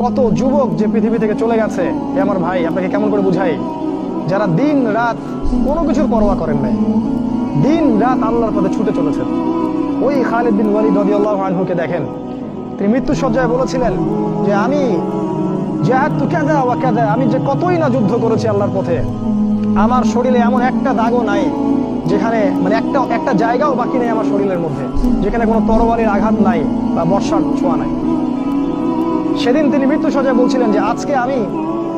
কত যুবক যে পৃথিবী থেকে চলে গেছে, এ আমার ভাই আপনাকে কেমন করে বুঝাই, যারা দিন রাত কোনো কিছুর পরোয়া করেন নাই, দিন রাত আল্লাহর পথে ছুটে চলেছেন। ওই খালিদ বিন ওয়ালিদ রাদিয়াল্লাহু আনহুকে দেখেন, তিনি মৃত্যু সজ্জায় বলেছিলেন যে আমি জাহাদতু কাযা ওয়া কাযা, আমি যে কতই না যুদ্ধ করেছি আল্লাহর পথে, আমার শরীরে এমন একটা দাগও নাই যেখানে মানে একটা জায়গাও বাকি নেই আমার শরীরের মধ্যে যেখানে কোনো তরবারির আঘাত নাই বা বর্ষার ছোঁয়া নাই। সেদিন তিনি মৃত্যু সজ্জায় বলছিলেন যে আজকে আমি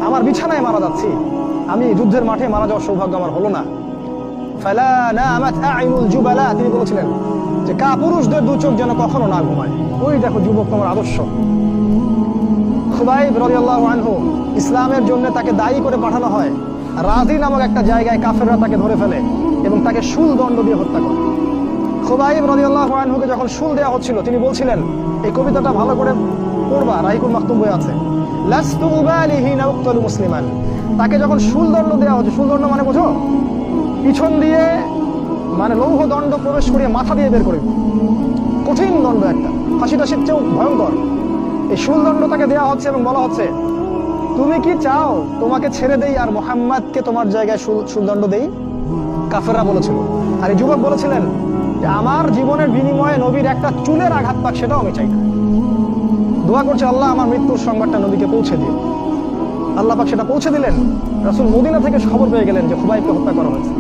আমার বিছানায় মারা যাচ্ছি, আমি যুদ্ধের মাঠে মারা যাওয়ার সৌভাগ্য আমার হলো না। ফালা নামাত আইনুল জুবালা, তিনি বলেছিলেন যে কাপুরুষদের দু চোখ যেন কখনো না ঘুমায়। ওই দেখো যুবক তোমার আদর্শ। খুবাইব রাদিয়াল্লাহু আনহু, ইসলামের জন্য তাকে দায়ী করে পাঠানো হয়, রাজি নামক একটা জায়গায় কাফেররা তাকে ধরে ফেলে এবং তাকে শুল দণ্ড দিয়ে হত্যা করে। খুবাইব রাদিয়াল্লাহু আনহুকে যখন শুল দেওয়া হচ্ছিল, তিনি বলছিলেন, এই কবিতাটা ভালো করে পড়বা, রাহিকুল মাকতুম বই আছে, লাস্তু উবালিহি হিনা উক্তালু মুসলিমান। তাকে যখন শুল দণ্ড দেওয়া হচ্ছে, শুল দণ্ড মানে বোঝো, পিছন দিয়ে মানে লৌহ দণ্ড প্রবেশ করিয়ে মাথা দিয়ে বের করে, কঠিন দণ্ড, একটা ফাঁসি টাসির চেয়েও ভয়ঙ্কর। এই শুল দণ্ড তাকে দেওয়া হচ্ছে এবং বলা হচ্ছে, তুমি কি চাও তোমাকে ছেড়ে দেই আর মুহাম্মাদকে তোমার জায়গায় শুলদণ্ড দেই? কাফেররা বলেছিল। আর এই যুবক বলেছিলেন যে আমার জীবনের বিনিময়ে নবীর একটা চুলের আঘাত পাক সেটাও আমি চাই না। দোয়া করছে, আল্লাহ আমার মৃত্যুর সংবাদটা নবীকে পৌঁছে দিও। আল্লাহ পাক সেটা পৌঁছে দিলেন। রাসূল মদিনা থেকে খবর পেয়ে গেলেন যে খুবাইবকে হত্যা করা হয়েছে।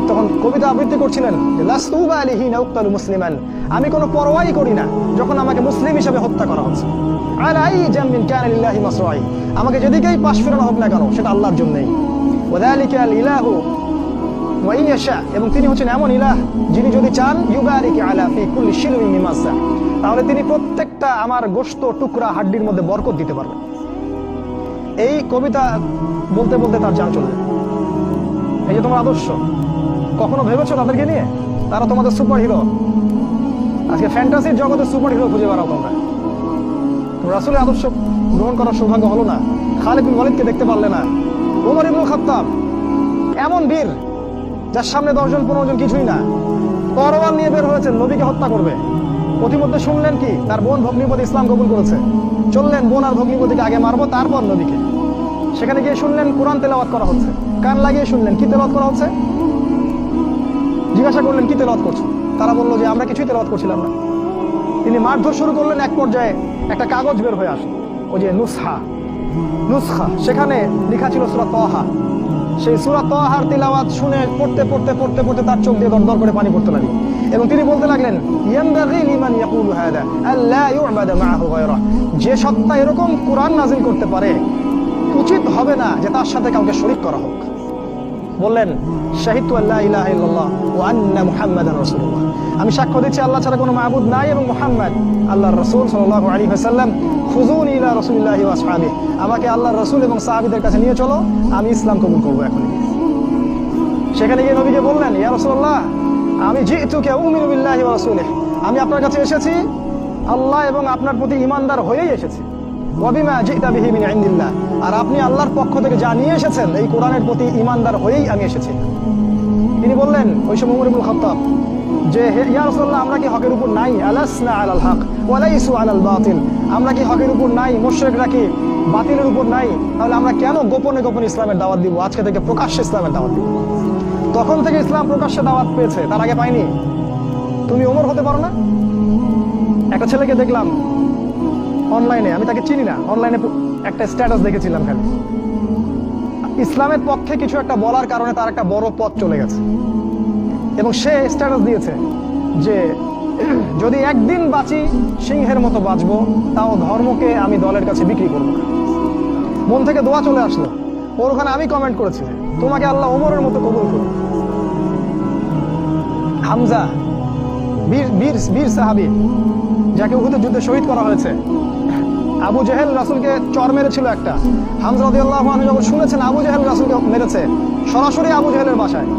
তখন কবিতা আবৃত্তি করছিলেন যে লাস্তু উবালিহি হিনা উক্তালু মুসলিমান, আমি কোনো পরোয়াই করি না যখন আমাকে মুসলিম হিসেবে হত্যা করা হচ্ছে। আলাই জামিন কানা লিল্লাহি মাসরাই, আমাকে যেদিকেই পাশ ফেরানো হোক না কেন সেটা আল্লাহর জন্যই। ওয়াযালিকাল ইলাহু ওয়া ইয়াশা, এবং তিনি হচ্ছেন এমন ইলাহ যিনি যদি চান ইউবারিক আলা ফি কুল্লি শিলউইন মিমাসা, তাহলে তিনি প্রত্যেকটা আমার গোশত টুকরা হাড্ডির মধ্যে বরকত দিতে পারবেন। এই কবিতা বলতে বলতে তার জান চলে যায়। এই যে তোমার আদর্শ, কখনো ভেবেছো তাদেরকে নিয়ে? তারা তোমাদের সুপার হিরো। আজকে ফ্যান্টাসির জগতে সুপার হিরো খুঁজে বেড়াও তোমরা। রাসূলের আদর্শ গ্রহণ করার সৌভাগ্য হলো না, খালিদ বিন ওয়ালিদকে দেখতে পারলে না। ওমর ইবনুল খাত্তাব এমন বীর যার সামনে 10-15 জন কিছুই না, তরোয়াল নিয়ে বের হয়েছেন নবীকে হত্যা করবে। প্রতিমধ্যে শুনলেন কি তার বোন ভগ্নিপতি ইসলাম কবুল করেছে, চললেন বোন আর ভগ্নিপতিকে আগে মারবো তারপর নবীকে। সেখানে গিয়ে শুনলেন কোরআন তেলাওয়াত করা হচ্ছে, কান লাগিয়ে শুনলেন কি তেলাওয়াত করা হচ্ছে। জিজ্ঞাসা করলেন কি তেলাওয়াত করছো, তারা বললো যে আমরা কিছুই তেলাওয়াত করছিলাম না। তিনি মারধর শুরু করলেন, এক পর্যায়ে একটা কাগজ বের হয়ে আসে, ওই যে নুসখা, সেখানে লেখা ছিল সূরা তাহা। সেই সূরা তাহার তিলাওয়াত শুনে পড়তে পড়তে পড়তে পড়তে তার চোখ দিয়ে দরদর করে পানি পড়তে লাগলো এবং তিনি বলতে লাগলেন, ইয়ানবাগি লিমান ইয়াকুলু হাদা আল্লা ইউবাদা মাআহু গায়রা, যে সত্তা এরকম কোরআন নাযিল করতে পারে উচিত হবে না যে তার সাথে কাউকে শরীক করা হোক। বললেন, শাহিদতু আল্লা ইলাহা ইল্লাল্লাহ ওয়া আন্না মুহাম্মাদান রাসূলুল্লাহ, আমি সাক্ষ্য দিচ্ছি আল্লাহ ছাড়া কোনো মাবুদ নাই এবং মুহাম্মদ আল্লাহর রাসূল সাল্লাল্লাহু আলাইহি ওয়াসাল্লাম। খুযুনি ইলা রাসূলিল্লাহি ওয়া আসহাবিহি, আমাকে আল্লাহর রাসূল এবং সাহাবীদের কাছে নিয়ে চলো, আমি ইসলাম কবুল করব এখনই। সেখানে গিয়ে নবীকে বললেন, ইয়া রাসূলুল্লাহ, আমি জিতুকা উমিনু বিল্লাহি ওয়া রাসূলিহি, আমি আপনার কাছে এসেছি আল্লাহ এবং আপনার প্রতি ঈমানদার হয়েই এসেছি। ওয়া বিমা জিতা বিহি মিন ইনদিল্লাহ, আর আপনি আল্লাহর পক্ষ থেকে যা নিয়ে এসেছেন এই কোরআনের প্রতি ঈমানদার হয়েই আমি এসেছি। তিনি বললেন, ওই সময় ওমর ইবনুল খাত্তাব, যে ইয়া রাসূলুল্লাহ, আমরা কি হকের উপর নাই? আলাসনা আলাল হক ওয়া লাইসু আলাল বাতিল, আমরা কি হকের উপর নাই? মুশরিকরা কি বাতিলের উপর নাই? তাহলে আমরা কেন গোপনে গোপনে ইসলামের দাওয়াত দিব? আজকে থেকে প্রকাশ্যে ইসলামের দাওয়াত দিব। তখন থেকে ইসলাম প্রকাশ্যে দাওয়াত পেয়েছে, তার আগে পায়নি। তুমি ওমর হতে পারো না? একটা ছেলেকে দেখলাম অনলাইনে, আমি তাকে চিনি না, অনলাইনে একটা স্ট্যাটাস দেখেছিলাম, খালি ইসলামের পক্ষে কিছু একটা বলার কারণে তার একটা বড় পথ চলে গেছে এবং সে স্ট্যাটাস দিয়েছে যে যদি একদিন বাঁচি সিংহের মতো বাঁচবো, তাও ধর্মকে আমি দলের কাছে বিক্রি করবো না। মন থেকে দোয়া চলে আসলো। ওর ওখানে আমি কমেন্ট করেছি, তোমাকে আল্লাহ ওমরের মতো কবুল করুন। হামজা বীর সাহাবী, যাকে উহুদের যুদ্ধে শহীদ করা হয়েছে। আবু জেহেল রাসূলকে চর মেরেছিল একটা। হামজা রাদিয়াল্লাহু আনহু যখন শুনেছেন আবু জেহেল রাসূলকে মেরেছে, সরাসরি আবু জেহেলের বাসায়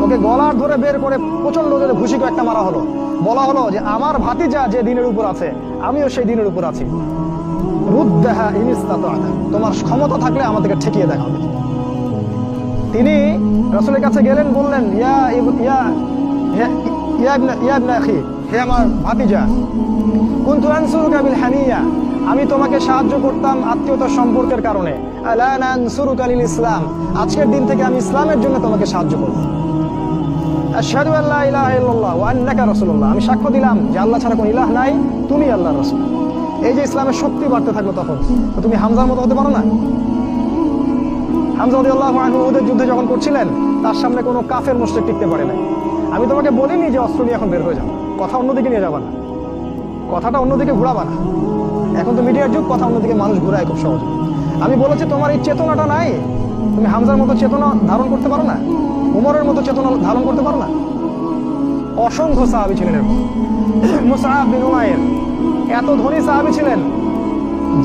ওকে গলার ধরে বের করে প্রচন্ড জোরে ঘুষি একটা মারা হলো। বলা হলো যে আমার ভাতিজা যে দিনের উপর আছে আমিও সেই দিনের উপর আছি, রুদ্দাহা ইন ইসতাতা'তা, তোমার ক্ষমতা থাকলে আমাদেরকে ঠেকিয়ে দেখাও। তিনি রাসূলের কাছে গেলেন, বললেন, ইয়া ইবনা আখি, হে আমার ভাতিজা, কুনতু আনসুরুকা বিল হামিয়া, আমি তোমাকে সাহায্য করতাম আত্মীয়তার সম্পর্কের কারণে, আলা নানসুরুকা লিল ইসলাম, আজকের দিন থেকে আমি ইসলামের জন্য তোমাকে সাহায্য করব। আশহাদু আল্লা ইলাহা ইল্লাল্লাহ ওয়া আন্নাকা রাসূলুল্লাহ, আমি সাক্ষ্য দিলাম যে আল্লাহ ছাড়া কোনো ইলাহ নাই, তুমি আল্লাহর রাসূল। এই যে ইসলামের শক্তি বাড়তে থাকলো, তখন তো তুমি হামজার মতো হতে পারো না? হামজা রাদিয়াল্লাহু আনহু ওদের যুদ্ধে যখন করছিলেন, তার সামনে কোনো কাফের মুশরিক টিকতে পারে না। আমি তোমাকে বলিনি যে অস্ত্র নিয়ে এখন বের হয়ে যাও, কথা অন্যদিকে নিয়ে যাবা না, কথাটা অন্যদিকে ঘোরাবা না। এখন তো মিডিয়ার যুগ, কথা অন্যদিকে মানুষ ঘুরায় খুব সহজে। আমি বলেছি তোমার এই চেতনাটা নাই, তুমি হামজার মতো চেতনা ধারণ করতে পারো না, উমরের মতো চেতনা ধারণ করতে পারো না। অসংখ্য সাহাবী ছিলেন এরকম। মুসআব বিন উমাইর এত ধনী সাহাবী ছিলেন,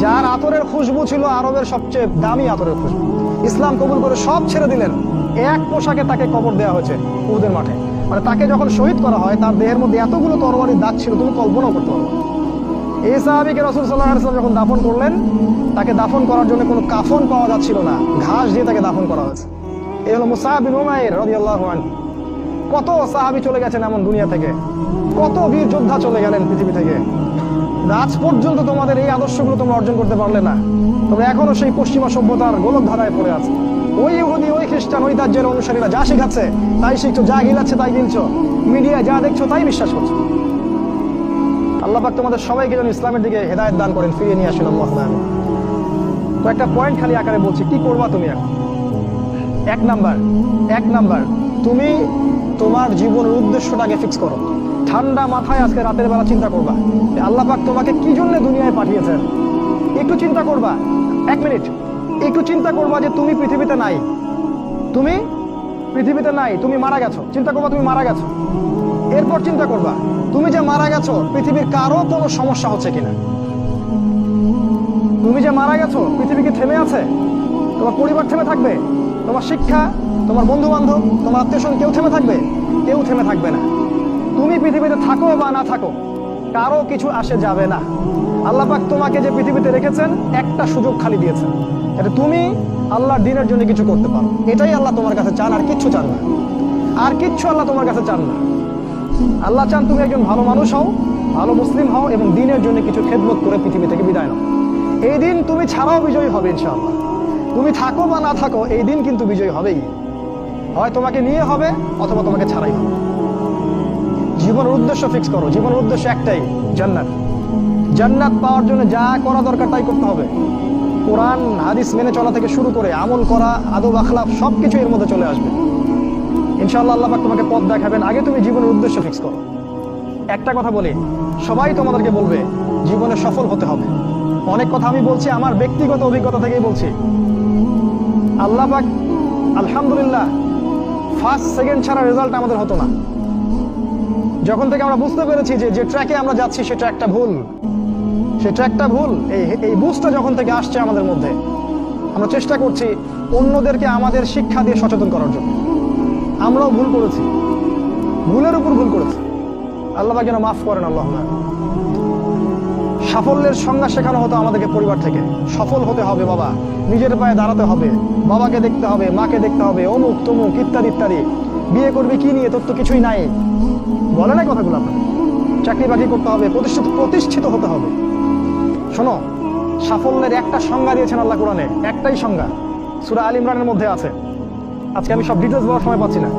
যার আতরের খুশবু ছিল আরবের সবচেয়ে দামি আতরের খুশবু। ইসলাম কবুল করে সব ছেড়ে দিলেন, এক পোশাকে তাকে কবর দেওয়া হয়েছে উহুদের মাঠে। মানে তাকে যখন শহীদ করা হয়, তার দেহের মধ্যে এতগুলো তরবারির দাগ ছিল, তুমি কল্পনাও করতে পারো। এই সাহাবীকে রাসূল সাল্লাল্লাহু আলাইহি ওয়াসাল্লাম যখন দাফন করলেন, তাকে দাফন করার জন্য কোনো কাফন পাওয়া যাচ্ছিল না, ঘাস দিয়ে তাকে দাফন করা হয়েছে। এই হলো মুসআব বিন উমাইর রাদিয়াল্লাহু আনহু। কত সাহাবী চলে গেছেন এমন দুনিয়া থেকে, কত বীর যোদ্ধা চলে গেলেন পৃথিবী থেকে। আজ পর্যন্ত তোমাদের এই আদর্শগুলো তোমরা অর্জন করতে পারলে না, তবে এখনো সেই পশ্চিমা সভ্যতার গোলক ধারায় পড়ে আছে। ওই ইহুদি, ওই খ্রিস্টান, ওই দাজ্জালের অনুসারীরা যা শেখাচ্ছে তাই শিখছো, যা গিলাচ্ছে তাই গিলছো, মিডিয়ায় যা দেখছো তাই বিশ্বাস করছো। আল্লাহ পাক তোমাদের সবাইকে যেন ইসলামের দিকে হেদায়েত দান করেন, ফিরিয়ে নিয়ে আসেন। আল্লাহ আমিন। কয়েকটা পয়েন্ট খালি আকারে বলছি, কি করবা তুমি এখন। এক নাম্বার, তুমি তোমার জীবনের উদ্দেশ্যটাকে ফিক্স করো। ঠান্ডা মাথায় আজকে রাতের বেলা চিন্তা করবা যে আল্লাহ পাক তোমাকে কি জন্য দুনিয়ায় পাঠিয়েছেন। একটু চিন্তা করবা, 1 মিনিট একটু চিন্তা করবা যে তুমি পৃথিবীতে নাই, তুমি পৃথিবীতে নাই, তুমি মারা গেছো। চিন্তা করবা তুমি মারা গেছো। এরপর চিন্তা করবা তুমি যে মারা গেছো, পৃথিবীর কারো কোনো সমস্যা হচ্ছে কিনা। তুমি যে মারা গেছো, পৃথিবী কি থেমে আছে? তোমার পরিবার থেমে থাকবে? তোমার শিক্ষা, তোমার বন্ধু বান্ধব, তোমার আত্মীয়স্বজন কেউ থেমে থাকবে? কেউ থেমে থাকবে না। তুমি পৃথিবীতে থাকো বা না থাকো, কারো কিছু আসে যাবে না। আল্লাহ পাক তোমাকে যে পৃথিবীতে রেখেছেন, একটা সুযোগ খালি দিয়েছেন, এটা তুমি আল্লাহর দ্বীনের জন্য কিছু করতে পারো। এটাই আল্লাহ তোমার কাছে চান, আর কিচ্ছু চান না। আর কিচ্ছু আল্লাহ তোমার কাছে চান না। আল্লাহ চান তুমি একজন ভালো মানুষ হও, ভালো মুসলিম হও, এবং দ্বীনের জন্য কিছু খেদমত করে পৃথিবী থেকে বিদায় নাও। এই দিন তুমি ছাড়াও বিজয়ী হবে ইনশাআল্লাহ। তুমি থাকো বা না থাকো, এই দিন কিন্তু বিজয়ী হবেই। হয় তোমাকে নিয়ে হবে, অথবা তোমাকে ছাড়াই হবে। জীবনের উদ্দেশ্য ফিক্স করো। জীবনের উদ্দেশ্য একটাই, জান্নাত। জান্নাত পাওয়ার জন্য যা করা দরকার তাই করতে হবে। কোরআন হাদিস মেনে চলা থেকে শুরু করে আমল করা, আদব আখলাক সবকিছু এর মধ্যে চলে আসবে ইনশাআল্লাহ। আল্লাহ পাক তোমাকে পথ দেখাবেন। আগে তুমি জীবনের উদ্দেশ্য ফিক্স করো। একটা কথা বলি, সবাই তোমাদেরকে বলবে জীবনে সফল হতে হবে। অনেক কথা আমি বলছি আমার ব্যক্তিগত অভিজ্ঞতা থেকেই বলছি। আল্লাহ পাক আলহামদুলিল্লাহ, ফার্স্ট সেকেন্ড ছাড়া রেজাল্ট আমাদের হতো না। যখন থেকে আমরা বুঝতে পেরেছি যে ট্র্যাকে আমরা যাচ্ছি সে ট্র্যাকটা ভুল, এই বুঝটা যখন থেকে আসছে আমাদের মধ্যে, আমরা চেষ্টা করছি অন্যদেরকে আমাদের শিক্ষা দিয়ে সচেতন করার জন্য। আমরাও ভুল করেছি, ভুলের উপর ভুল করেছি। আল্লাহ পাক যেন মাফ করেন। আল্লাহ। সাফল্যের সংজ্ঞা শেখানো হতো আমাদেরকে পরিবার থেকে। সফল হতে হবে বাবা, নিজের পায়ে দাঁড়াতে হবে, বাবাকে দেখতে হবে, মাকে দেখতে হবে, অমুক তমুক ইত্যাদি ইত্যাদি। বিয়ে করবি কি নিয়ে, তোর তো কিছুই নাই, বলে না কথাগুলো। আপনার চাকরি বাকরি করতে হবে, প্রতিষ্ঠিত হতে হবে। শোনো, সাফল্যের একটা সংজ্ঞা দিয়েছেন আল্লাহ কোরআনে, একটাই সংজ্ঞা, সূরা আল ইমরানের মধ্যে আছে। আজকে আমি সব ডিটেলস বলার সময় পাচ্ছি না।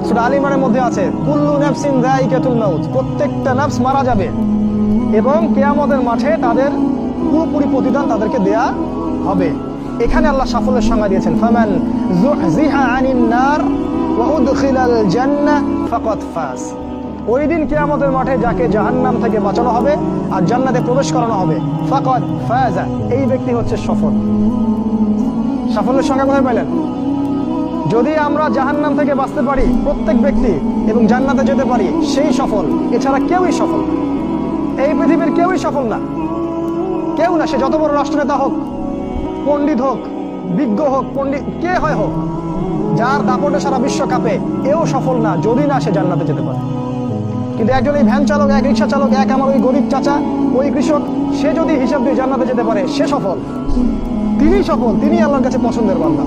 সূরা আল ইমরানের মধ্যে আছে, কুল্লু নাফসিন যায়িকাতুল মাউত, প্রত্যেকটা নফস মারা যাবে এবং কিয়ামতের মাঠে তাদের পুরোপুরি প্রতিদান তাদেরকে দেয়া হবে। এখানে আল্লাহ সাফল্যের সংজ্ঞা দিয়েছেন, ফামান যুহজিহা আনিন নার ওয়া উদখিলাল জান্নাহ ফাকাদ ফাজ। ওই দিন কিয়ামতের মাঠে যাকে জাহান্নাম থেকে বাঁচানো হবে আর জান্নাতে প্রবেশ করানো হবে, ফাকাদ ফাজা, এই ব্যক্তি হচ্ছে সফল। সাফল্যের সংজ্ঞা কোথায় পাইলেন? যদি আমরা জাহান্নাম থেকে বাঁচতে পারি প্রত্যেক ব্যক্তি এবং জান্নাতে যেতে পারি, সেই সফল। এছাড়া কেউই সফল না, এই পৃথিবীর কেউই সফল না, কেউ না। সে যত বড় রাষ্ট্রনেতা হোক, পণ্ডিত হোক, বিজ্ঞ হোক, পণ্ডিত কে হয় হোক, যার দাপটে সারা বিশ্ব কাঁপে, এও সফল না যদি না সে জান্নাতে যেতে পারে। কিন্তু একজন এই ভ্যান চালক, এক রিক্সা চালক, এক আমার ওই গরিব চাচা, ওই কৃষক, সে যদি হিসাব দিয়ে জান্নাতে যেতে পারে, সে সফল। তিনি সফল, তিনি আল্লাহর কাছে পছন্দের বান্দা।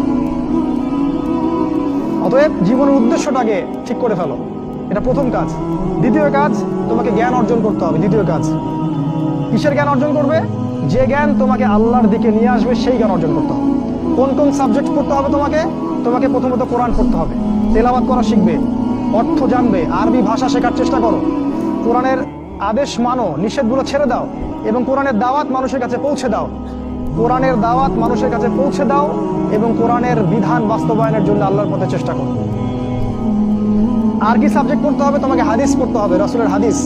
অতএব জীবনের উদ্দেশ্যটাকে ঠিক করে ফেলো, এটা প্রথম কাজ। দ্বিতীয় কাজ, তোমাকে জ্ঞান অর্জন করতে হবে। দ্বিতীয় কাজ, কিসের জ্ঞান অর্জন করবে? যে জ্ঞান তোমাকে আল্লাহর দিকে নিয়ে আসবে সেই জ্ঞান অর্জন করতে হবে। কোন কোন সাবজেক্ট পড়তে হবে তোমাকে প্রথমত কোরআন পড়তে হবে, তেলাওয়াত করা শিখবে, অর্থ জানবে, আরবি ভাষা শেখার চেষ্টা করো, কোরআনের আদেশ মানো, নিষেধগুলো ছেড়ে দাও এবং কোরআনের দাওয়াত মানুষের কাছে পৌঁছে দাও। কোরআনের দাওয়াত মানুষের কাছে পৌঁছে দাও এবং কোরআনের বিধান বাস্তবায়নের জন্য আল্লাহর পথে চেষ্টা করো। আর কি সাবজেক্ট পড়তে হবে তোমাকে? হাদিস পড়তে হবে, রাসূলের হাদিস,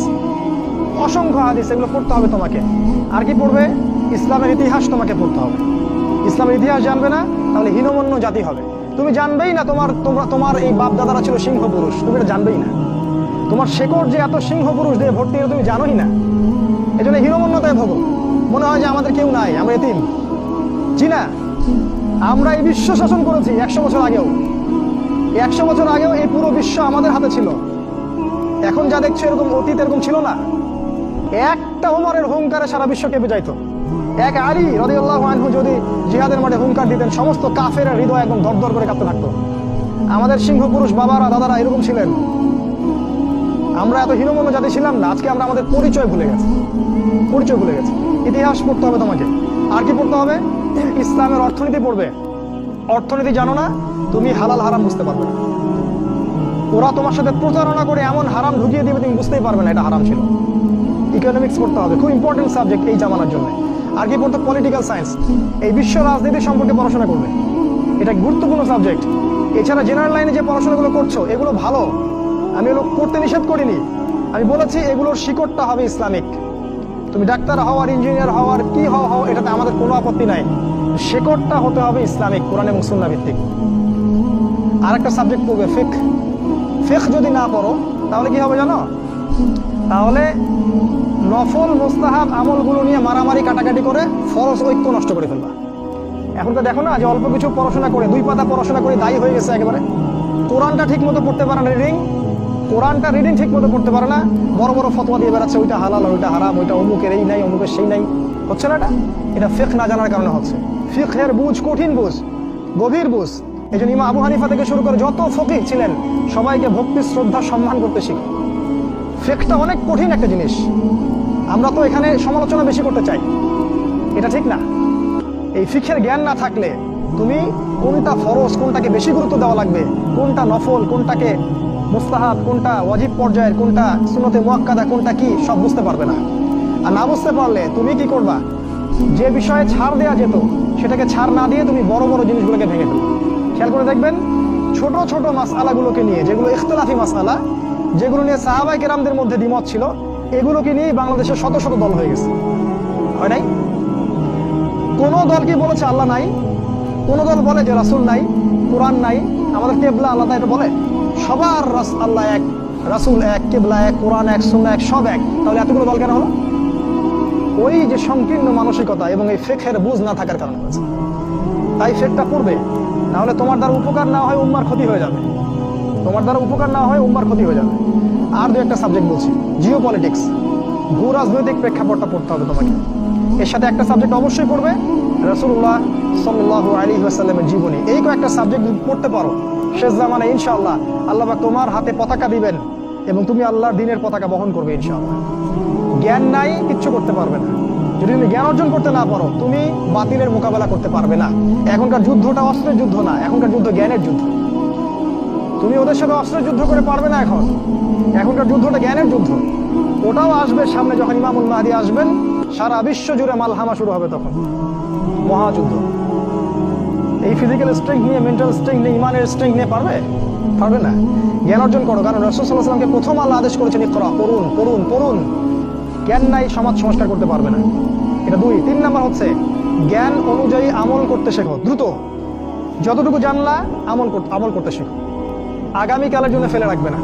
অসংখ্য হাদিস, এগুলো পড়তে হবে তোমাকে। আর কি পড়বে? ইসলামের ইতিহাস তোমাকে পড়তে হবে। ইসলামের ইতিহাস জানবে না তাহলে হীনমন্য জাতি হবে। তুমি জানবেই না তোমার এই বাপ দাদারা ছিল সিংহ পুরুষ, তুমি এটা জানবেই না। তোমার শেকড় যে এত সিংহ পুরুষ দিয়ে ভর্তি, এটা তুমি জানোই না। এই জন্য হীনমন্যতায় ভোগো, মনে হয় যে আমাদের কেউ নাই, আমরা এতিম। জি না, আমরা এই বিশ্ব শাসন করেছি 100 বছর আগেও। 100 বছর আগেও এই পুরো বিশ্ব আমাদের হাতে ছিল। এখন যা দেখছো এরকম অতীত এরকম ছিল না। একটা ওমরের হুঙ্কারে সারা বিশ্ব কেঁপে যাইতো। এক আলী রাদিয়াল্লাহু আনহু যদি জিহাদের মাঠে হুঙ্কার দিতেন, সমস্ত কাফেরের হৃদয় একদম দরদর করে কাঁপতে থাকতো। আমাদের সিংহ পুরুষ বাবারা দাদারা এরকম ছিলেন। আমরা এত হীনমন্য জাতি ছিলাম না। আজকে আমরা আমাদের পরিচয় ভুলে গেছি। ইতিহাস পড়তে হবে তোমাকে। আর কি পড়তে হবে? ইসলামের অর্থনীতি পড়বে। অর্থনীতি জানো না, তুমি হালাল হারাম বুঝতে পারবে না। ওরা তোমার সাথে প্রতারণা করে এমন হারাম ঢুকিয়ে দিবে তুমি বুঝতেই পারবে না এটা হারাম ছিল। ইকোনমিক্স পড়তে হবে, খুব ইম্পর্টেন্ট সাবজেক্ট এই জামানার জন্য। আর কি পড়তে? পলিটিক্যাল সায়েন্স, এই বিশ্ব রাজনীতি সম্পর্কে পড়াশোনা করবে, এটা গুরুত্বপূর্ণ সাবজেক্ট। এছাড়া জেনারেল লাইনে যে পড়াশোনাগুলো করছো এগুলো ভালো, আমি এগুলো করতে নিষেধ করিনি। আমি বলেছি এগুলোর শিকড়টা হবে ইসলামিক। তুমি ডাক্তার হওয়ার, ইঞ্জিনিয়ার হওয়ার, কি হও, এটাতে আমাদের কোনো আপত্তি নাই। শিকড়টা হতে হবে ইসলামিক, কোরআন এবং সুন্নাহ ভিত্তিক। আর একটা সাবজেক্ট পড়বে ফিকহ। ফিকহ যদি না পড়ো তাহলে কি হবে জানো? তাহলে নফল মুস্তাহাব আমলগুলো নিয়ে মারামারি কাটাকাটি করে ফরজ ঐক্য নষ্ট করে ফেলবা। এখন তো দেখো না যে অল্প কিছু পড়াশোনা করে, 2 পাতা পড়াশোনা করে দায়ী হয়ে গেছে একেবারে। কোরআনটা ঠিক মতো পড়তে পারে না, কোরআনটা রিডিং ঠিক মতো পড়তে পারে না, বড় বড় ফতোয়া দিয়ে বেড়াচ্ছে, ওইটা হালাল, ওইটা হারাম, ওইটা অমুকের এই নাই, অমুকের সেই নাই। হচ্ছে না এটা ফিকহ না জানার কারণে হচ্ছে। ফিকহের বুঝ কঠিন বুঝ, গভীর বুঝ। এই জন্য ইমাম আবু হানিফা থেকে শুরু করে যত ফকিহ ছিলেন সবাইকে ভক্তি, শ্রদ্ধা, সম্মান করতে শিখো। ফিকহটা অনেক কঠিন একটা জিনিস। আমরা তো এখানে সমালোচনা বেশি করতে চাই, এটা ঠিক না। এই ফিকহের জ্ঞান না থাকলে তুমি কোনটা ফরজ, কোনটাকে বেশি গুরুত্ব দেওয়া লাগবে, কোনটা নফল, কোনটাকে মুস্তাহাব, কোনটা ওয়াজিব পর্যায়ের, কোনটা সুন্নতে মুআক্কাদা, কোনটা কি, সব বুঝতে পারবে না। আর না বুঝতে পারলে তুমি কি করবা? যে বিষয়ে ছাড় দেওয়া যেত সেটাকে ছাড় না দিয়ে তুমি বড় বড় জিনিসগুলোকে ভেঙে ফেলবে। খেয়াল করে দেখবেন, ছোট ছোট মাসআলাগুলোকে নিয়ে, যেগুলো ইখতিলাফি মাসআলা, যেগুলো নিয়ে সাহাবায়ে কেরামদের মধ্যে দ্বিমত ছিল, এগুলোকে নিয়ে বাংলাদেশের শত শত দল হয়ে গেছে। হয় নাই? কোন দল কি বলেছে আল্লাহ নাই? কোন দল বলে যে রাসূল নাই, কোরআন নাই, আমাদের কিবলা আলাদা, এটা বলে? সবার আল্লাহ এক, রাসূল এক, কিবলা এক, কোরআন এক, সুন্নাহ এক, সব এক। তাহলে এতগুলো দল কেন হলো? ওই যে সংকীর্ণ মানসিকতা এবং এই ফিকহের বুঝ না থাকার কারণে হয়েছে। তাই ফিকহটা পড়বে, না হলে তোমার দ্বারা উপকার না হয় উম্মার ক্ষতি হয়ে যাবে। আর 2-1টা সাবজেক্ট বলছি। জিওপলিটিক্স, ভূ রাজনৈতিক প্রেক্ষাপটটা পড়তে হবে তোমাকে। এর সাথে একটা সাবজেক্ট অবশ্যই পড়বে রাসূলুল্লাহ সাল্লাল্লাহু আলাইহি ওয়াসাল্লামের জীবনী। এই কয়েকটা সাবজেক্ট পড়তে পারো, শেষ জামানায় ইনশাআল্লাহ আল্লাহ পাক তোমার হাতে পতাকা দিবেন এবং তুমি আল্লাহর দ্বীনের পতাকা বহন করবে ইনশাআল্লাহ। জ্ঞান নাই, কিচ্ছু করতে পারবে না। যদি তুমি জ্ঞান অর্জন করতে না পারো, তুমি বাতিলের মোকাবেলা করতে পারবে না। এখনকার যুদ্ধটা অস্ত্রের যুদ্ধ না, এখনকার যুদ্ধ জ্ঞানের যুদ্ধ। তুমি ওদের সাথে অস্ত্রের যুদ্ধ করে পারবে না। এখনকার যুদ্ধটা জ্ঞানের যুদ্ধ। ওটাও আসবে সামনে, যখন ইমামুল মাহদী আসবেন, সারা বিশ্ব জুড়ে মালহামা শুরু হবে, তখন মহাযুদ্ধ। এই ফিজিক্যাল স্ট্রেংথ নিয়ে, মেন্টাল স্ট্রেংথ নিয়ে, ইমানের স্ট্রেংথ নিয়ে পারবে না। জ্ঞান অর্জন করো, কারণ রাসূল সাল্লাল্লাহু আলাইহি ওয়াসাল্লামকে প্রথম আল্লাহ আদেশ করেছেন ইকরা, পড়ুন। জ্ঞান নাই, সমাজ সংস্কার করতে পারবে না। এটা 2। 3 নাম্বার হচ্ছে জ্ঞান অনুযায়ী আমল করতে শেখো। দ্রুত যতটুকু জানলা আমল করতে শেখো। আগামীকালের জন্য ফেলে রাখবে না।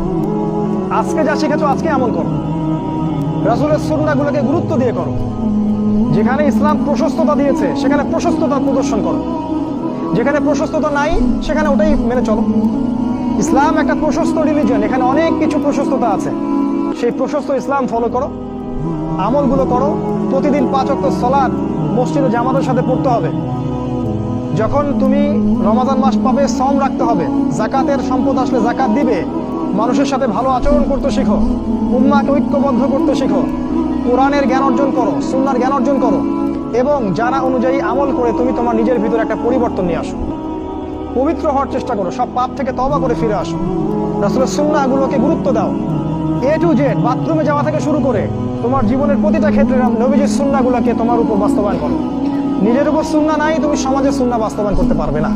আজকে যা শিখেছো আজকে আমল করো। রাসূলের সুন্নাহগুলোকে গুরুত্ব দিয়ে করো। যেখানে ইসলাম প্রশস্ততা দিয়েছে সেখানে প্রশস্ততা প্রদর্শন করো, যেখানে প্রশস্ততা নাই সেখানে ওটাই মেনে চলো। ইসলাম একটা প্রশস্ত রিলিজিয়ন, এখানে অনেক কিছু প্রশস্ততা আছে। সেই প্রশস্ত ইসলাম ফলো করো, আমলগুলো করো। প্রতিদিন 5 ওয়াক্ত সালাত মসজিদে জামাতের সাথে পড়তে হবে। যখন তুমি রমাদান মাস পাবে, সওম রাখতে হবে। যাকাতের সম্পদ আসলে যাকাত দিবে। মানুষের সাথে ভালো আচরণ করতে শিখো, উম্মাহকে ঐক্যবদ্ধ করতে শিখো। কোরআনের জ্ঞান অর্জন করো, সুন্নাহর জ্ঞান অর্জন করো। এবং জানা অনুযায়ী আমল করে তুমি তোমার নিজের ভিতরে একটা পরিবর্তন নিয়ে আসো, পবিত্র হওয়ার চেষ্টা করো, সব পাপ থেকে তওবা করে ফিরে আসো, রাসূলের সুন্নাহগুলোকে গুরুত্ব দাও। এ টু জেড, বাথরুমে যাওয়া থেকে শুরু করে তোমার জীবনের প্রতিটা ক্ষেত্রে নবীজির সুন্নাহগুলোকে তোমার উপর বাস্তবায়ন করো। নিজের উপর সুন্নাহ নাই, তুমি সমাজের সুন্নাহ বাস্তবায়ন করতে পারবে না।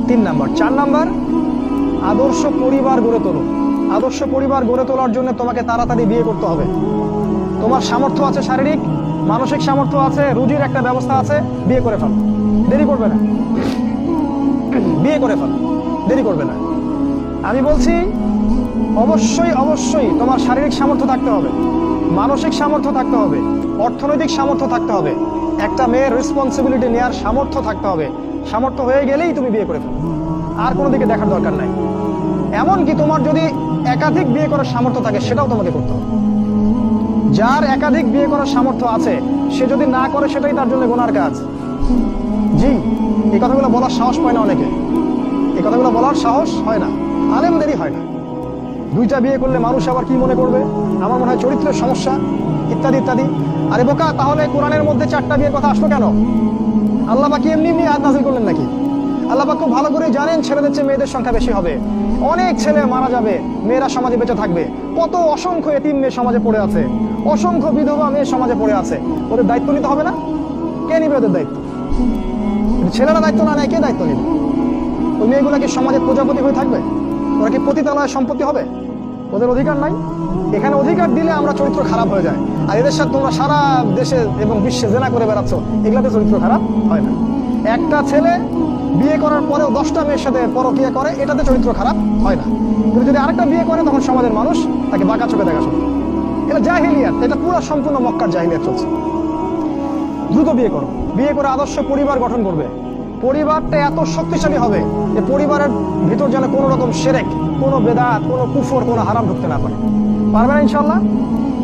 3 নাম্বার। 4 নাম্বার, আদর্শ পরিবার গড়ে তোলো। আদর্শ পরিবার গড়ে তোলার জন্য তোমাকে তাড়াতাড়ি বিয়ে করতে হবে। তোমার সামর্থ্য আছে, শারীরিক মানসিক সামর্থ্য আছে, রুজির একটা ব্যবস্থা আছে, বিয়ে করে ফেলো, দেরি করবে না। বিয়ে করে ফেলো, দেরি করবে না। আমি বলছি অবশ্যই অবশ্যই তোমার শারীরিক সামর্থ্য থাকতে হবে, মানসিক সামর্থ্য থাকতে হবে, অর্থনৈতিক সামর্থ্য থাকতে হবে, একটা মেয়ের রেসপন্সিবিলিটি নেওয়ার সামর্থ্য থাকতে হবে। সামর্থ্য হয়ে গেলেই তুমি বিয়ে করে ফেলো, আর কোনো দিকে দেখার দরকার নাই। এমনকি তোমার যদি একাধিক বিয়ে করার সামর্থ্য থাকে সেটাও তোমাকে করতে হবে। যার একাধিক বিয়ে করার সামর্থ্য আছে সে যদি না করে সেটাই তার জন্য গুনার কাজ। জি, এই কথাগুলো বলার সাহস পায় না অনেকে, এই কথাগুলো বলার সাহস হয় না, আলেমদেরই হয় না। 2টা বিয়ে করলে মানুষ আবার কি মনে করবে, আমার মনে হয় চরিত্রের সমস্যা, ইত্যাদি ইত্যাদি। আরে বোকা, তাহলে কোরআনের মধ্যে 4টা বিয়ের কথা আসলো কেন? আল্লাহ পাক এমনি এমনি আয়াত নাযিল করলেন নাকি? আল্লাহ পাক খুব ভালো করে জানেন ছেলেদের চেয়ে মেয়েদের সংখ্যা বেশি হবে, অনেক ছেলে মারা যাবে, মেয়েরা সমাজে বেঁচে থাকবে। কত অসংখ্য এতিম মেয়ে সমাজে পড়ে আছে, অসংখ্য বিধবা মেয়ে সমাজে পড়ে আছে। ওদের দায়িত্ব নিতে হবে না? কে নিবে ওদের দায়িত্ব? ছেলেরা দায়িত্ব না নেয় কে দায়িত্ব নিবে? ওই মেয়েগুলা কি সমাজের প্রজাপতি হয়ে থাকবে? ওরা কি পতিতালয়ের সম্পত্তি হবে? ওদের অধিকার নাই? এখানে অধিকার দিলে আমরা চরিত্র খারাপ হয়ে যায়। আর এদের সাথে তোমরা সারা দেশে এবং বিশ্বে জেনা করে বেড়াচ্ছ, এগুলাতে চরিত্র খারাপ হয় না। একটা ছেলে বিয়ে করার পরেও 10টা মেয়ের সাথে পরকীয়া করে, এটাতে চরিত্র খারাপ হয় না। কিন্তু যদি আরেকটা বিয়ে করে তখন সমাজের মানুষ তাকে বাঁকা চোখে দেখা শুরু। এটা জাহিলিয়াত, এটা পুরো সম্পূর্ণ মক্কার জাহিলিয়াত চলছে। দ্রুত বিয়ে করো, বিয়ে করে আদর্শ পরিবার গঠন করবে। পরিবারটা এত শক্তিশালী হবে যে পরিবারের ভিতর যেন কোনো রকম শিরক, কোনো বেদাত, কোনো কুফর, কোনো হারাম ঢুকতে না পারে। পারবে না ইনশাআল্লাহ?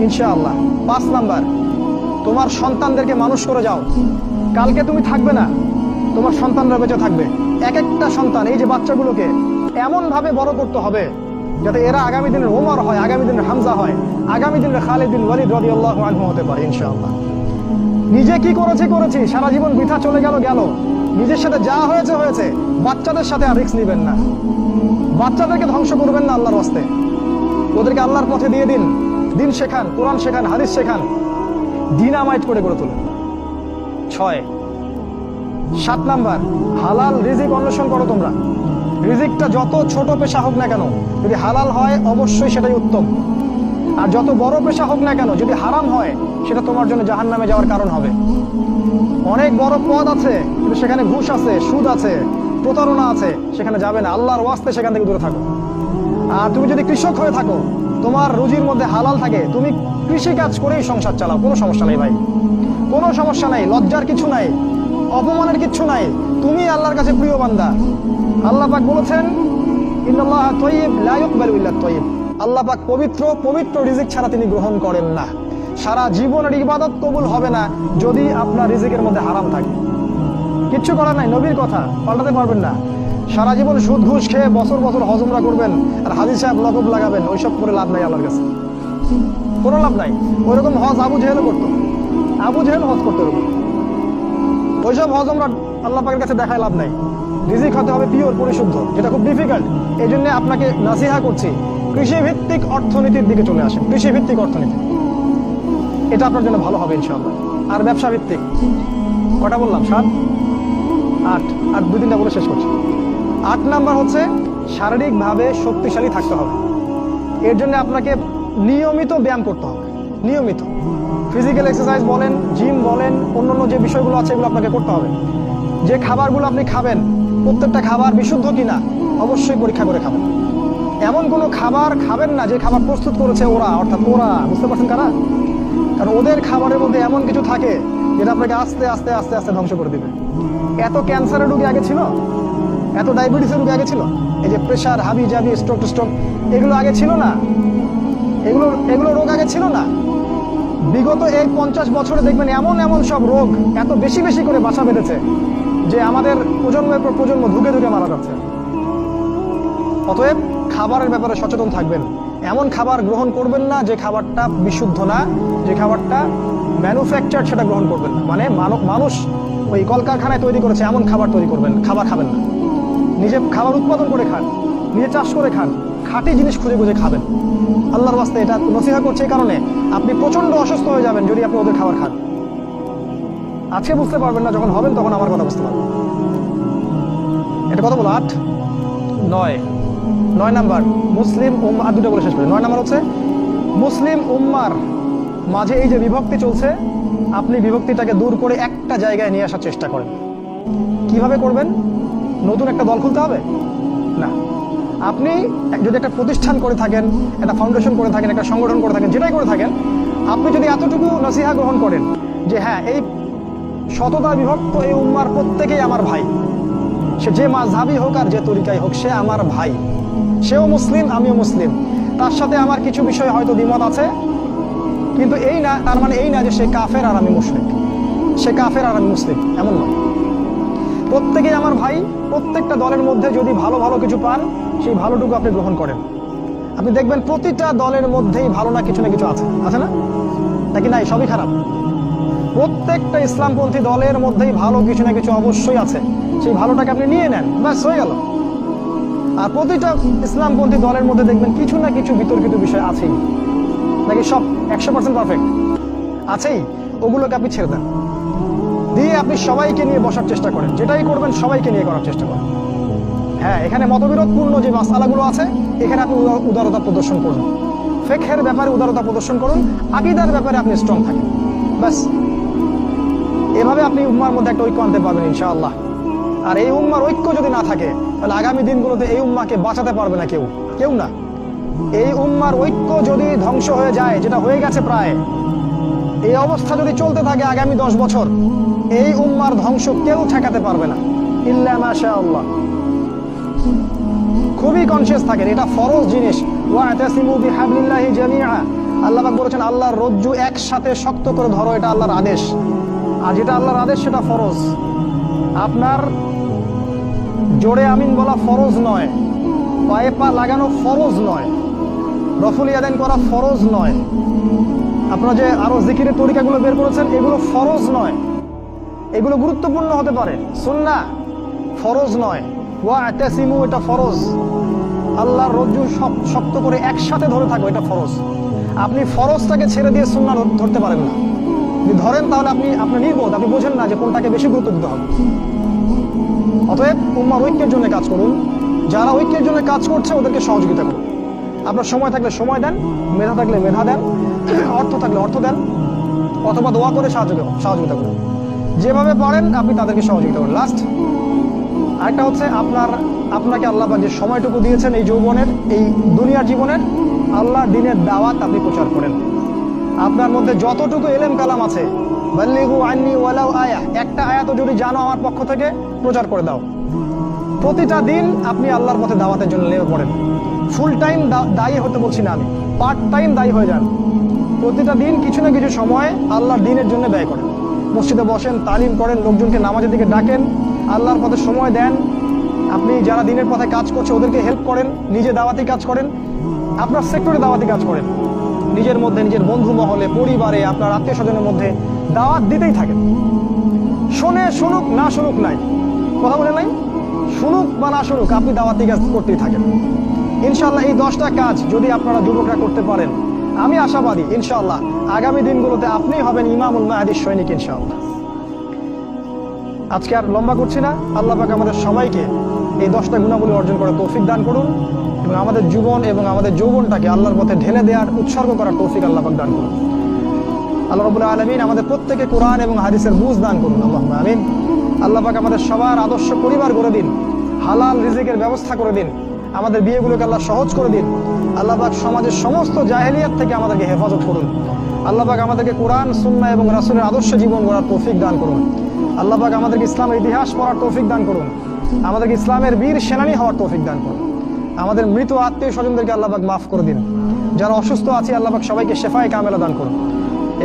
ইনশাআল্লাহ। 5 নাম্বার, তোমার সন্তানদেরকে মানুষ করে যাও। কালকে তুমি থাকবে না, তোমার সন্তানরা বেঁচে থাকবে। এক একটা সন্তান, এই যে বাচ্চাগুলোকে এমন ভাবে বড় করতে হবে যাতে এরা আগামী দিনের ওমর হয়, আগামী দিনের হামজা হয়, আগামী দিনের খালিদ বিন ওয়ালিদ রাদিয়াল্লাহু আনহু হতে পারে ইনশাআল্লাহ। নিজে কি করেছি, সারা জীবন বৃথা চলে গেল। নিজের সাথে যা হয়েছে হয়েছে, বাচ্চাদের সাথে আর রিস্ক নেবেন না। বাচ্চাদেরকে ধ্বংস করবেন না আল্লাহর রাস্তায়। ওদেরকে আল্লাহর পথে দিয়ে দিন, দিন শেখান, কোরআন শেখান, হাদিস শেখান, ডিনামাইট করে গড়ে তুলেন। 7 নাম্বার, হালাল রিজিক অন্বেষণ করো তোমরা। রিজিকটা যত ছোট পেশা হোক না কেন, যদি হালাল হয় অবশ্যই সেটাই উত্তম। আর যত বড় পেশা হোক না কেন, যদি হারাম হয় সেটা তোমার জন্য জাহান্নামে যাওয়ার কারণ হবে। অনেক বড় পদ আছে কিন্তু সেখানে ঘুষ আছে, সুদ আছে, প্রতারণা আছে, সেখানে যাবে না। আল্লাহর ওয়াস্তে সেখান থেকে দূরে থাকো। আর তুমি যদি কৃষক হয়ে থাকো, তোমার রুজির মধ্যে হালাল থাকে, তুমি কৃষি কাজ করেই সংসার চালাও, কোনো সমস্যা নেই ভাই, কোনো সমস্যা নাই। লজ্জার কিছু নাই, অপমানের কিছু নাই। তুমি আল্লাহর কাছে প্রিয় বান্দা। আল্লাহ পাক বলেছেন, ইন্নাল্লাহা তাইয়্যিব লা ইয়াকবালু ইল্লা তাইয়্যিব। আল্লাহ পাক পবিত্র, পবিত্র রিজিক ছাড়া তিনি গ্রহণ করেন না। সারা জীবনের ইবাদত কবুল হবে না যদি আপনার রিজিকের মধ্যে হারাম থাকে। কিচ্ছু করার নাই, নবীর কথা পাল্টাতে পারবেন না। সারা জীবন সুদ ঘুষ খেয়ে বছর বছর হজ উমরা করবেন আর হাজি সাহেব লকব লাগাবেন, ওইসব করে লাভ নাই আল্লাহর কাছে, কোনো লাভ নাই। ওইরকম হজ আবু জেহেলও করতো, আবু জেহেল হজ করতে ওরকম। ওইসব হজ উমরা আল্লাহ পাকের কাছে দেখায় লাভ নাই। রিজিক হতে হবে পিওর, পরিশুদ্ধ, যেটা খুব ডিফিকাল্ট। এই জন্য আপনাকে নাসিহা করছি, কৃষিভিত্তিক অর্থনীতির দিকে চলে আসেন। কৃষিভিত্তিক অর্থনীতি, এটা আপনার জন্য ভালো হবে ইনশাআল্লাহ। আর ব্যবসা ভিত্তিক, কটা বললাম? 7, 8, আর 2-3টা বলে শেষ করছি। 8 নাম্বার হচ্ছে শারীরিকভাবে শক্তিশালী থাকতে হবে। এর জন্য আপনাকে নিয়মিত ব্যায়াম করতে হবে, নিয়মিত ফিজিক্যাল এক্সারসাইজ বলেন, জিম বলেন, অন্যান্য যে বিষয়গুলো আছে এগুলো আপনাকে করতে হবে। যে খাবারগুলো আপনি খাবেন, প্রত্যেকটা খাবার বিশুদ্ধ কিনা অবশ্যই পরীক্ষা করে খাবেন। এমন কোনো খাবার খাবেন না যে খাবার প্রস্তুত করেছে ওরা, অর্থাৎ ওরা, বুঝতে পারছেন কারা? কারণ ওদের খাবারের মধ্যে এমন কিছু থাকে যেটা আপনাকে আস্তে আস্তে আস্তে আস্তে ধ্বংস করে দিবে। এত ক্যান্সারের রোগী আগে ছিল, এত ডায়াবেটিসের রোগী আগে ছিল, এই যে প্রেশার, হাবি জাবি, স্ট্রোক, এগুলো আগে ছিল না। এগুলো রোগ আগে ছিল না। বিগত এই 50 বছরে দেখবেন এমন এমন সব রোগ এত বেশি বেশি করে বাসা বেঁধেছে যে আমাদের প্রজন্মের পর প্রজন্ম ধুকে ধুকে মারা যাচ্ছে। অতএব খাবারের ব্যাপারে সচেতন থাকবেন। এমন খাবার গ্রহণ করবেন না যে খাবারটা বিশুদ্ধ না, যে খাবারটা ম্যানুফ্যাকচার সেটা গ্রহণ করবেন না। মানে মানুষ ওই কলকারখানায় তৈরি করেছে এমন খাবার তৈরি করবেন, খাবার খাবেন না। নিজে খাবার উৎপাদন করে খান, নিজে চাষ করে খান, খাঁটি জিনিস খুঁজে খুঁজে খাবেন। আল্লাহর ওয়াস্তে এটা নসিহা করছে এই কারণে, আপনি প্রচন্ড অসুস্থ হয়ে যাবেন যদি আপনি ওদের খাবার খান। আজকে বুঝতে পারবেন না, যখন হবেন তখন আমার কথা বুঝতে পারবেন। এটা কত বলো? 8, 9 নাম্বার মুসলিম উম্মাহ। আর দুটো বলে শেষ করি। 9 নাম্বার হচ্ছে মুসলিম উম্মার মাঝে এই যে বিভক্তি চলছে, আপনি বিভক্তিটাকে দূর করে একটা জায়গায় নিয়ে আসার চেষ্টা করেন। কিভাবে করবেন? নতুন একটা দল খুলতে হবে না। আপনি যদি একটা প্রতিষ্ঠান করে থাকেন, একটা ফাউন্ডেশন করে থাকেন, একটা সংগঠন করে থাকেন, যেটাই করে থাকেন, আপনি যদি এতটুকু নসিহা গ্রহণ করেন যে হ্যাঁ, এই শততা বিভক্ত এই উম্মার প্রত্যেকেই আমার ভাই, সে যে মাযহাবই হোক আর যে তরিকাই হোক, সে আমার ভাই, সেও মুসলিম আমিও মুসলিম, তার সাথে আমার কিছু বিষয় হয়তো দ্বিমত আছে, কিন্তু এই না, তার মানে এই না যে সে কাফের আর আমি মুশরিক, সে কাফের আর আমি মুসলিম, এমন নয়। প্রত্যেকেই আমার ভাই। প্রত্যেকটা দলের মধ্যে যদি ভালো ভালো কিছু পান, সেই ভালোটুকু আপনি গ্রহণ করেন। আপনি দেখবেন প্রতিটা দলের মধ্যেই ভালো না কিছু আছে, আছে না? নাকি নাই? সবই খারাপ? প্রত্যেকটা ইসলামপন্থী দলের মধ্যেই ভালো কিছু না কিছু অবশ্যই আছে। সেই ভালোটাকে আপনি নিয়ে নেন, ব্যাস হয়ে গেল। আর প্রতিটা ইসলামপন্থী দলের মধ্যে দেখবেন কিছু না কিছু বিতর্কিত বিষয় আছেই। নাকি সব 100% পারফেক্ট? আছেই। ওগুলোকে আপনি ছেড়ে দেন, দিয়ে আপনি সবাইকে নিয়ে বসার চেষ্টা করেন। যেটাই করবেন সবাইকে নিয়ে করার চেষ্টা করেন। হ্যাঁ, এখানে মতবিরোধপূর্ণ যে মাসআলাগুলো আছে, এখানে আপনি উদারতা প্রদর্শন করুন। ফিকহের ব্যাপারে উদারতা প্রদর্শন করুন, আকীদার ব্যাপারে আপনি স্ট্রং থাকেন। ব্যাস এভাবে আপনি উম্মার মধ্যে একটা ঐক্য আনতে পারবেন ইনশাআল্লাহ। আর এই উম্মার ঐক্য যদি না থাকে, তাহলে আগামী দিনগুলোতে এই উম্মাকে বাঁচাতে পারবে না কেউ না। এই উম্মার ঐক্য যদি ধ্বংস হয়ে যায়, যেটা হয়ে গেছে প্রায়, এই অবস্থা যদি চলতে থাকে আগামী 10 বছর, এই উম্মার ধ্বংস কেউ ঠেকাতে পারবে না ইল্লা মাশাআল্লাহ। খুবই কনসিয়াস থাকেন, এটা ফরজ জিনিস। ওয়া'তাসিমু বিহাবলিল্লাহি জামিআ, আল্লাহ পাক বলেছেন আল্লাহর রজ্জু একসাথে শক্ত করে ধরো, এটা আল্লাহর আদেশ। আর যেটা আল্লাহর আদেশ সেটা ফরজ। আপনার জোরে আমিন বলা ফরজ নয়, পায়ে পা লাগানো ফরজ নয়, রফুল ইয়াদাইন করা ফরজ নয়, আপনারা যে আরো জিকিরের তরিকাগুলো বের করেছেন এগুলো ফরজ নয়। এগুলো গুরুত্বপূর্ণ হতে পারে, সুন্নাহ, ফরজ নয়। ওয়া'তাসিমু এটা ফরজ। আল্লাহর রজ্জু শক্ত করে একসাথে ধরে থাকো, এটা ফরজ। আপনি ফরজটাকে ছেড়ে দিয়ে সুন্নাহ ধরতে পারেন না। যদি ধরেন তাহলে আপনার নির্বোধ, আপনি বোঝেন না যে কোনটাকে বেশি গুরুত্ব দিতে হবে। অতএব উম্মার ঐক্যের জন্য কাজ করুন। যারা ঐক্যের জন্য কাজ করছে ওদেরকে সহযোগিতা করুন। আপনার সময় থাকলে সময় দেন, মেধা থাকলে মেধা দেন, অর্থ থাকলে অর্থ দেন, অথবা দোয়া করে সহযোগিতা করুন। যেভাবে পারেন আপনি তাদেরকে সহযোগিতা করুন। লাস্ট আরেকটা হচ্ছে, আপনাকে আল্লাহ পাক যে সময়টুকু দিয়েছেন এই যৌবনের, এই দুনিয়ার জীবনের, আল্লাহর দ্বীনের দাওয়াত আপনি প্রচার করেন। আপনার মধ্যে যতটুকু ইলম কালাম আছে, বাল্লিগু আন্নী ওয়ালাউ আয়া, একটা আয়াতও যদি জানো আমার পক্ষ থেকে প্রচার করে দাও। প্রতিটা দিন আপনি আল্লাহর পথে দাওয়াতের জন্য লেগে পড়েন। ফুল টাইম দায়ী হতে বলছি না আমি, পার্ট টাইম দায়ী হয়ে যান। প্রতিটা দিন কিছু না কিছু সময় আল্লাহর দ্বীনের জন্য ব্যয় করেন। মসজিদে বসেন, তালিম করেন, লোকজনকে নামাজের দিকে ডাকেন, আল্লাহর পথে সময় দেন। আপনি যারা দ্বীনের পথে কাজ করছে ওদেরকে হেল্প করেন, নিজে দাওয়াতি কাজ করেন, আপনার সেক্টরে দাওয়াতি কাজ করেন, নিজের মধ্যে, নিজের বন্ধু মহলে, পরিবারে, আপনার আত্মীয় স্বজনের মধ্যে দাওয়াত দিতেই থাকেন। শুনুক না শুনুক নাই, কথা বলে নাই, শুনুক বা না শুনুক, আপনি দাওয়াতি কাজ করতেই থাকেন। ইনশাআল্লাহ এই 10টা কাজ যদি আপনারা যুবকরা করতে পারেন, আমি আশাবাদী ইনশাআল্লাহ আগামী দিনগুলোতে আপনিই হবেন ইমামুল মাহদির সৈনিক ইনশাআল্লাহ। আজকে আর লম্বা করছি না। আল্লাহ পাক আমাদের সবাইকে এই 10টা গুণাবলী অর্জন করার তৌফিক দান করুন, এবং আমাদের জীবন এবং আমাদের যৌবনটাকে আল্লাহর পথে ঢেলে দেওয়ার, উৎসর্গ করার তৌফিক আল্লাহ পাক দান করুন। আল্লাহ রাব্বুল আলামিন আমাদের প্রত্যেকে কোরআন এবং হাদিসের বুঝ দান করুন, আল্লাহুম্মা আমিন। আল্লাহ পাক আমাদের সবার আদর্শ পরিবার করে দিন, হালাল রিজিকের ব্যবস্থা করে দিন, আমাদের বিয়েগুলোকে আল্লাহ সহজ করে দিন। আল্লাহ পাক সমাজের সমস্ত জাহেলিয়াত থেকে আমাদেরকে হেফাজত করুন। আল্লাহ পাক আমাদেরকে কোরআন, সুন্নাহ এবং রাসূলের আদর্শ জীবন গড়ার তৌফিক দান করুন। আল্লাহ পাক আমাদেরকে ইসলামের ইতিহাস পড়ার তৌফিক দান করুন, আমাদেরকে ইসলামের বীর সেনানী হওয়ার তৌফিক দান করুন। আমাদের মৃত আত্মীয় স্বজনদেরকে আল্লাহ পাক মাফ করে দিন। যারা অসুস্থ আছে আল্লাহ পাক সবাইকে শেফায়ে কামেলা দান করুন,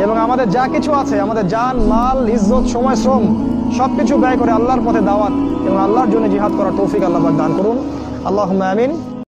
এবং আমাদের যা কিছু আছে, আমাদের জান, মাল, ইজ্জত, সময়, শ্রম সবকিছু ব্যয় করে আল্লাহর পথে দাওয়াত এবং আল্লাহর জন্য জিহাদ করার তৌফিক আল্লাহ পাক দান করুন। আল্লাহুম্মা আমিন।